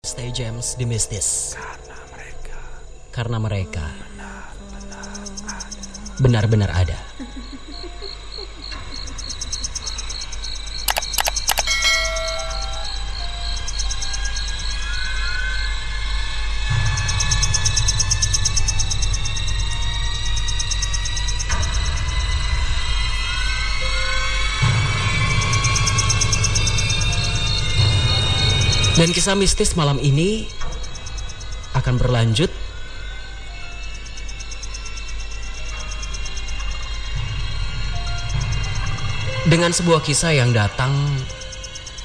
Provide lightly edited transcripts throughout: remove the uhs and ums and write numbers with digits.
Stay Gems di Mistis. Karena mereka benar-benar ada. Dan kisah mistis malam ini akan berlanjut dengan sebuah kisah yang datang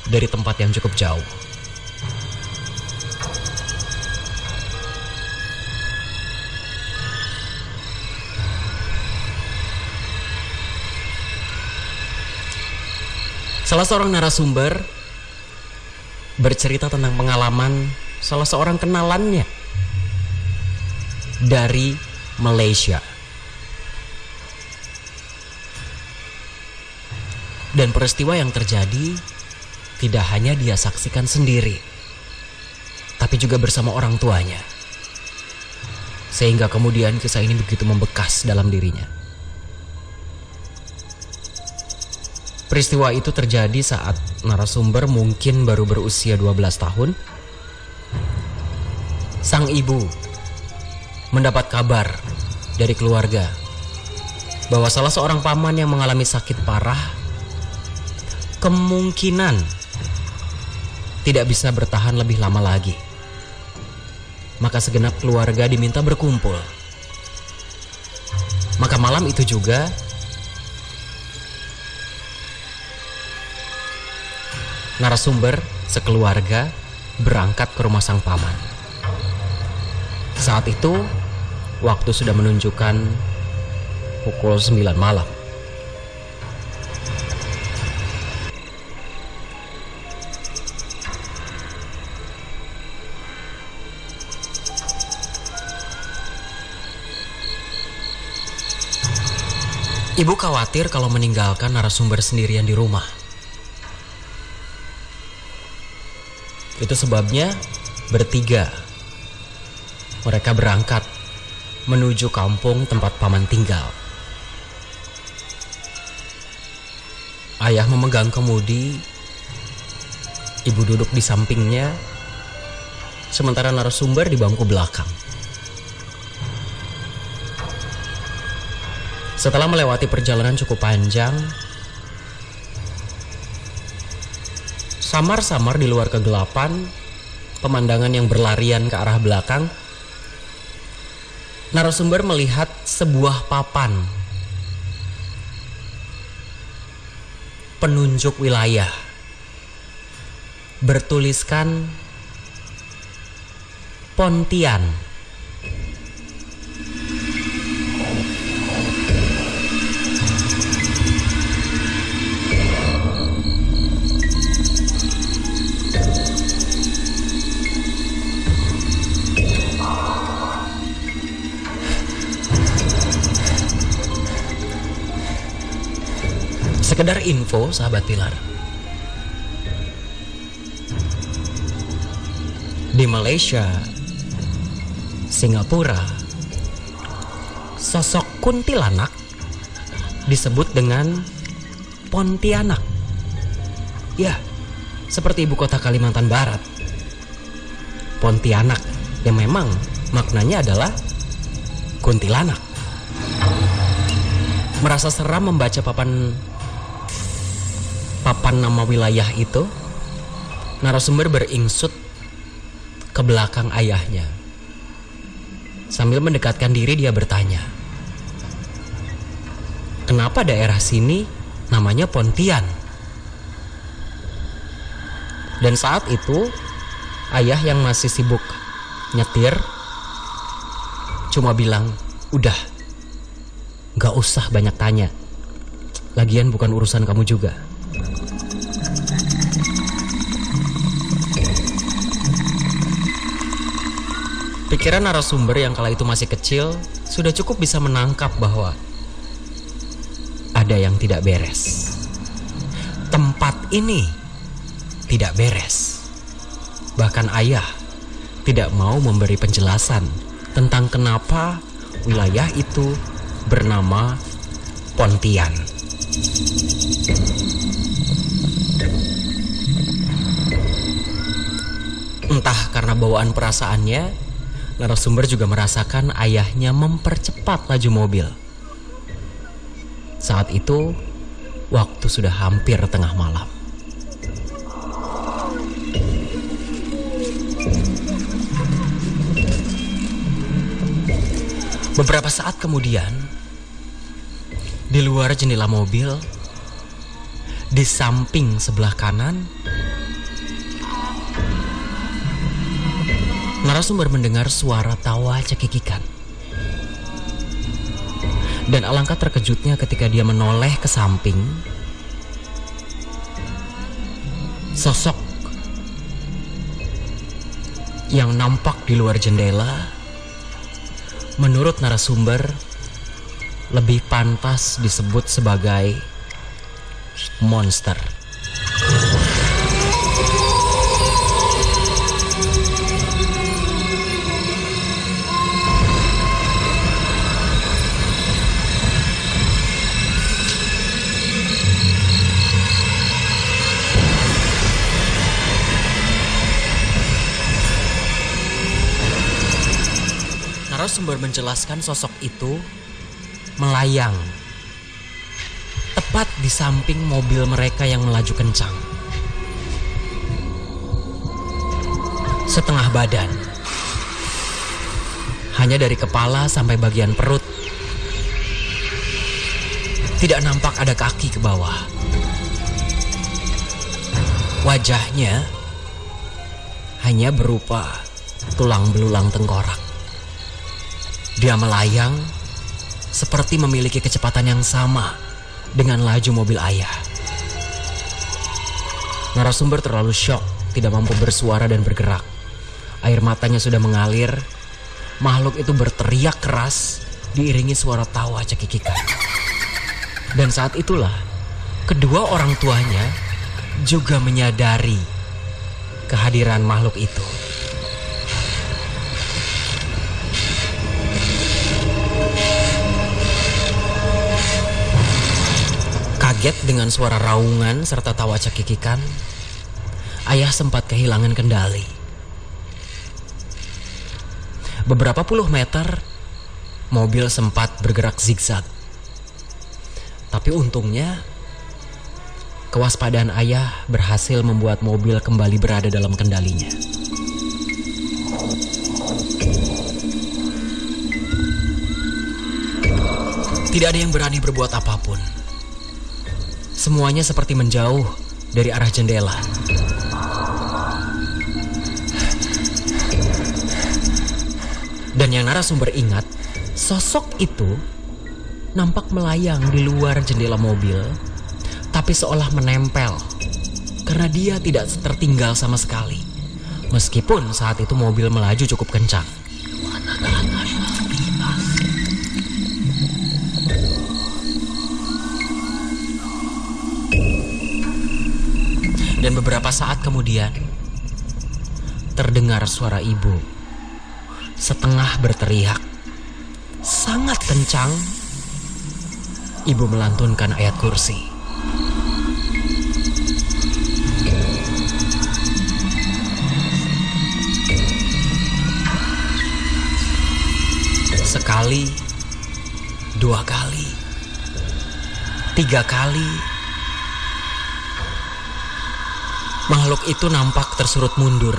dari tempat yang cukup jauh. Salah seorang narasumber bercerita tentang pengalaman salah seorang kenalannya dari Malaysia. Dan peristiwa yang terjadi tidak hanya dia saksikan sendiri, tapi juga bersama orang tuanya. Sehingga kemudian kisah ini begitu membekas dalam dirinya. Peristiwa itu terjadi saat narasumber mungkin baru berusia 12 tahun. Sang ibu mendapat kabar dari keluarga bahwa salah seorang paman yang mengalami sakit parah kemungkinan tidak bisa bertahan lebih lama lagi. Maka segenap keluarga diminta berkumpul. Maka malam itu juga narasumber sekeluarga berangkat ke rumah sang paman. Saat itu waktu sudah menunjukkan pukul 9 malam. Ibu khawatir kalau meninggalkan narasumber sendirian di rumah. Itu sebabnya bertiga mereka berangkat menuju kampung tempat paman tinggal. Ayah memegang kemudi, ibu duduk di sampingnya, sementara narasumber di bangku belakang. Setelah melewati perjalanan cukup panjang, samar-samar di luar kegelapan, pemandangan yang berlarian ke arah belakang, narasumber melihat sebuah papan penunjuk wilayah bertuliskan Pontian. Sekedar info sahabat Pilar, di Malaysia, Singapura, sosok kuntilanak disebut dengan Pontianak. Ya, seperti ibu kota Kalimantan Barat, Pontianak, yang memang maknanya adalah kuntilanak. Merasa seram membaca papan nama wilayah itu, narasumber beringsut ke belakang ayahnya. Sambil mendekatkan diri dia bertanya, kenapa daerah sini namanya Pontian? Dan saat itu ayah yang masih sibuk nyetir cuma bilang, udah, gak usah banyak tanya, lagian bukan urusan kamu juga. Pikiran narasumber yang kala itu masih kecil sudah cukup bisa menangkap bahwa ada yang tidak beres. Tempat ini tidak beres. Bahkan ayah tidak mau memberi penjelasan tentang kenapa wilayah itu bernama Pontian. Entah karena bawaan perasaannya, narasumber juga merasakan ayahnya mempercepat laju mobil. Saat itu, waktu sudah hampir tengah malam. Beberapa saat kemudian, di luar jendela mobil, di samping sebelah kanan, narasumber mendengar suara tawa cekikikan. Dan alangkah terkejutnya ketika dia menoleh ke samping, sosok yang nampak di luar jendela, menurut narasumber, lebih pantas disebut sebagai monster. Narasumber menjelaskan sosok itu melayang tepat di samping mobil mereka yang melaju kencang. Setengah badan, hanya dari kepala sampai bagian perut. Tidak nampak ada kaki ke bawah. Wajahnya hanya berupa tulang belulang tengkorak. Dia melayang seperti memiliki kecepatan yang sama dengan laju mobil ayah. Narasumber terlalu syok, tidak mampu bersuara dan bergerak. Air matanya sudah mengalir. Makhluk itu berteriak keras, diiringi suara tawa cekikikan. Dan saat itulah, kedua orang tuanya juga menyadari kehadiran makhluk itu. Kaget dengan suara raungan serta tawa cekikikan, ayah sempat kehilangan kendali. Beberapa puluh meter, mobil sempat bergerak zigzag. Tapi untungnya, kewaspadaan ayah berhasil membuat mobil kembali berada dalam kendalinya. Tidak ada yang berani berbuat apapun. Semuanya seperti menjauh dari arah jendela. Dan yang narasumber ingat, sosok itu nampak melayang di luar jendela mobil, tapi seolah menempel, karena dia tidak tertinggal sama sekali. Meskipun saat itu mobil melaju cukup kencang. Dan beberapa saat kemudian, terdengar suara ibu setengah berteriak. Sangat kencang, ibu melantunkan ayat kursi. Sekali, dua kali, tiga kali. Makhluk itu nampak tersurut mundur.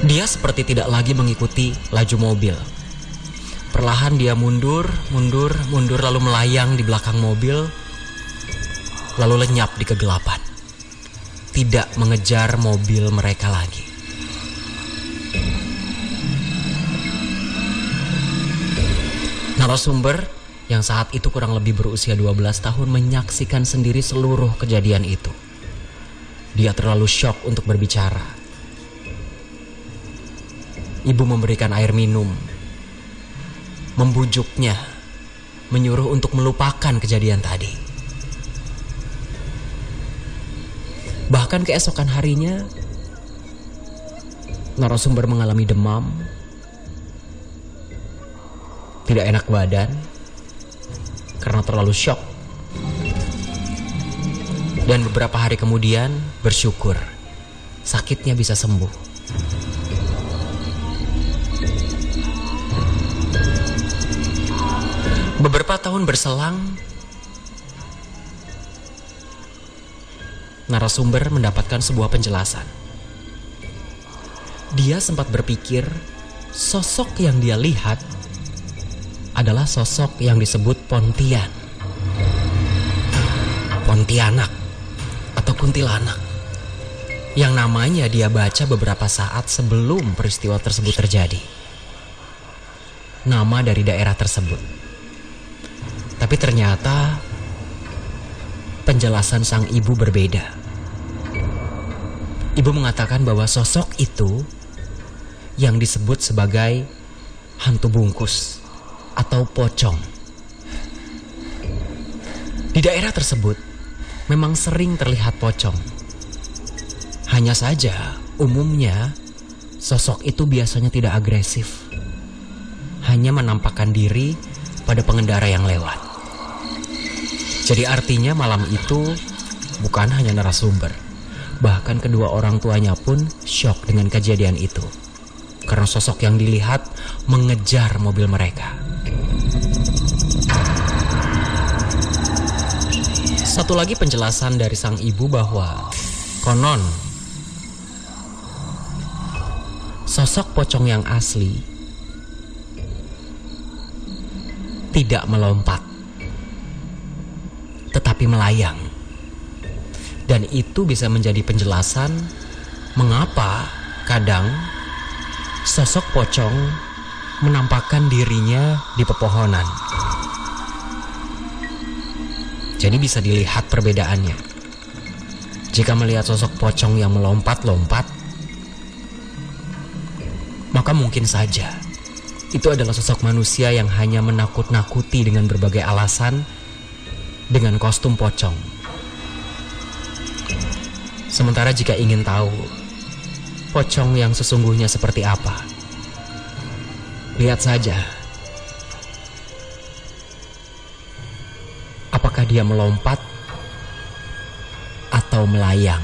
Dia seperti tidak lagi mengikuti laju mobil. Perlahan dia mundur, lalu melayang di belakang mobil, lalu lenyap di kegelapan. Tidak mengejar mobil mereka lagi. Narasumber yang saat itu kurang lebih berusia 12 tahun menyaksikan sendiri seluruh kejadian itu. Dia terlalu syok untuk berbicara. Ibu memberikan air minum, membujuknya, menyuruh untuk melupakan kejadian tadi. Bahkan keesokan harinya, narasumber mengalami demam, tidak enak badan karena terlalu syok. Dan beberapa hari kemudian bersyukur sakitnya bisa sembuh. Beberapa tahun berselang, narasumber mendapatkan sebuah penjelasan. Dia sempat berpikir sosok yang dia lihat adalah sosok yang disebut Pontian, Pontianak, atau kuntilanak, yang namanya dia baca beberapa saat sebelum peristiwa tersebut terjadi. Nama dari daerah tersebut. Tapi ternyata penjelasan sang ibu berbeda. Ibu mengatakan bahwa sosok itu yang disebut sebagai hantu bungkus atau pocong. Di daerah tersebut memang sering terlihat pocong. Hanya saja umumnya sosok itu biasanya tidak agresif, hanya menampakkan diri pada pengendara yang lewat. Jadi artinya malam itu bukan hanya narasumber, bahkan kedua orang tuanya pun syok dengan kejadian itu, karena sosok yang dilihat mengejar mobil mereka. Satu lagi penjelasan dari sang ibu bahwa konon sosok pocong yang asli tidak melompat, tetapi melayang. Dan itu bisa menjadi penjelasan mengapa kadang sosok pocong menampakkan dirinya di pepohonan. Jadi bisa dilihat perbedaannya. Jika melihat sosok pocong yang melompat-lompat, maka mungkin saja itu adalah sosok manusia yang hanya menakut-nakuti dengan berbagai alasan dengan kostum pocong. Sementara jika ingin tahu pocong yang sesungguhnya seperti apa, lihat saja apakah dia melompat atau melayang.